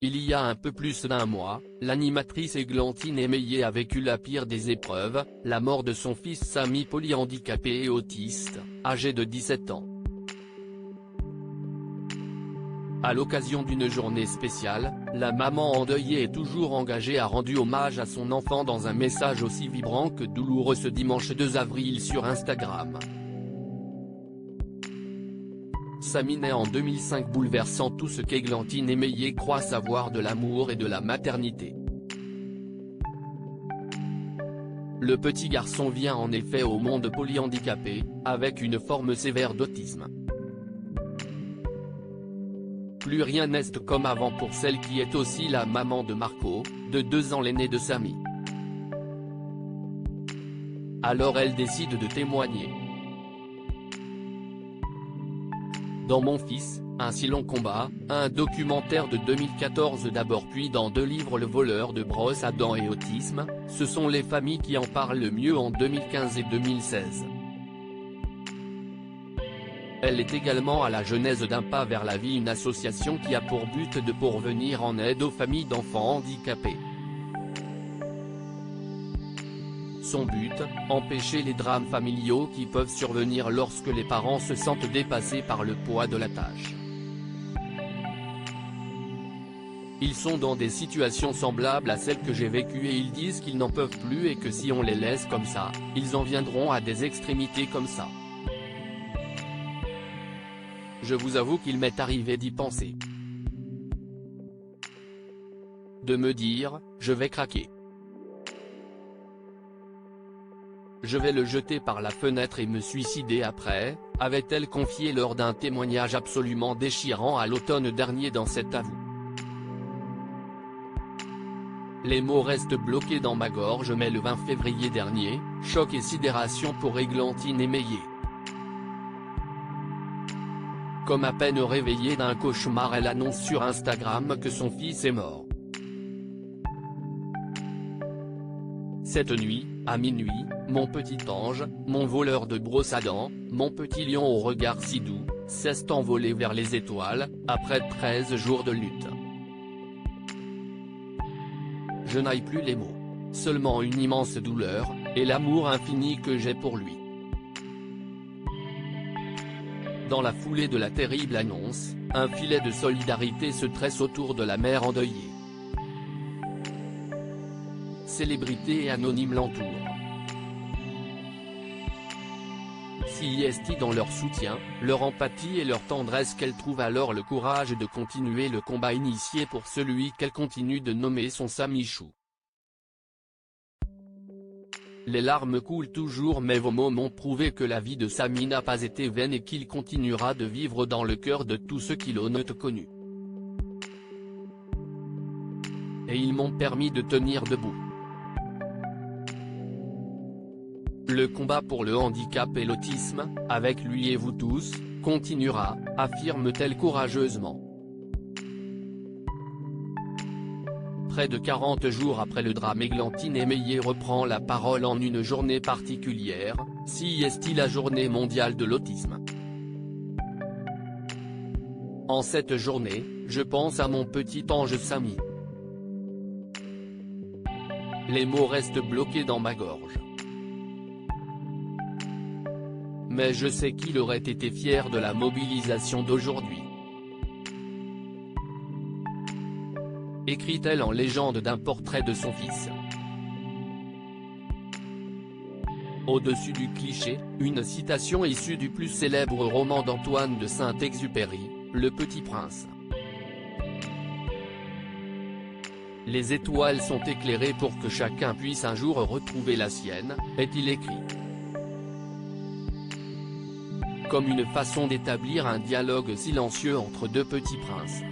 Il y a un peu plus d'un mois, l'animatrice Églantine Émeillé a vécu la pire des épreuves, la mort de son fils Samy polyhandicapé et autiste, âgé de 17 ans. À l'occasion d'une journée spéciale, la maman endeuillée et toujours engagée a rendu hommage à son enfant dans un message aussi vibrant que douloureux ce dimanche 2 avril sur Instagram. Samy naît en 2005 bouleversant tout ce qu'Églantine Émeillé croit savoir de l'amour et de la maternité. Le petit garçon vient en effet au monde polyhandicapé, avec une forme sévère d'autisme. Plus rien n'est comme avant pour celle qui est aussi la maman de Marco, de 2 ans l'aîné de Samy. Alors elle décide de témoigner. Dans Mon fils, un si long combat, un documentaire de 2014 d'abord puis dans 2 livres Le voleur de brosse à dents et Autisme, ce sont les familles qui en parlent le mieux en 2015 et 2016. Elle est également à la genèse d'Un pas vers la vie, une association qui a pour but de pourvenir en aide aux familles d'enfants handicapés. Son but, empêcher les drames familiaux qui peuvent survenir lorsque les parents se sentent dépassés par le poids de la tâche. Ils sont dans des situations semblables à celles que j'ai vécues et ils disent qu'ils n'en peuvent plus et que si on les laisse comme ça, ils en viendront à des extrémités comme ça. Je vous avoue qu'il m'est arrivé d'y penser. De me dire, je vais craquer. Je vais le jeter par la fenêtre et me suicider après, avait-elle confié lors d'un témoignage absolument déchirant à l'automne dernier dans cet avou. Les mots restent bloqués dans ma gorge mais le 20 février dernier, choc et sidération pour Églantine Émeillé. Comme à peine réveillée d'un cauchemar, elle annonce sur Instagram que son fils est mort. Cette nuit, à minuit, mon petit ange, mon voleur de brosse à dents, mon petit lion au regard si doux, s'est envolé vers les étoiles, après 13 jours de lutte. Je n'ai plus les mots. Seulement une immense douleur, et l'amour infini que j'ai pour lui. Dans la foulée de la terrible annonce, un filet de solidarité se tresse autour de la mère endeuillée. Célébrités et anonymes l'entourent. Si est dans leur soutien, leur empathie et leur tendresse qu'elle trouve alors le courage de continuer le combat initié pour celui qu'elle continue de nommer son Samichou. Les larmes coulent toujours mais vos mots m'ont prouvé que la vie de Samy n'a pas été vaine et qu'il continuera de vivre dans le cœur de tous ceux qui l'ont connu. Et ils m'ont permis de tenir debout. Le combat pour le handicap et l'autisme, avec lui et vous tous, continuera, affirme-t-elle courageusement. Près de 40 jours après le drame, Églantine Émeillé reprend la parole en une journée particulière, si est la journée mondiale de l'autisme. En cette journée, je pense à mon petit ange Samy. Les mots restent bloqués dans ma gorge. Mais je sais qu'il aurait été fier de la mobilisation d'aujourd'hui. Écrit-elle en légende d'un portrait de son fils. Au-dessus du cliché, une citation issue du plus célèbre roman d'Antoine de Saint-Exupéry, Le Petit Prince. Les étoiles sont éclairées pour que chacun puisse un jour retrouver la sienne, est-il écrit. Comme une façon d'établir un dialogue silencieux entre 2 petits princes.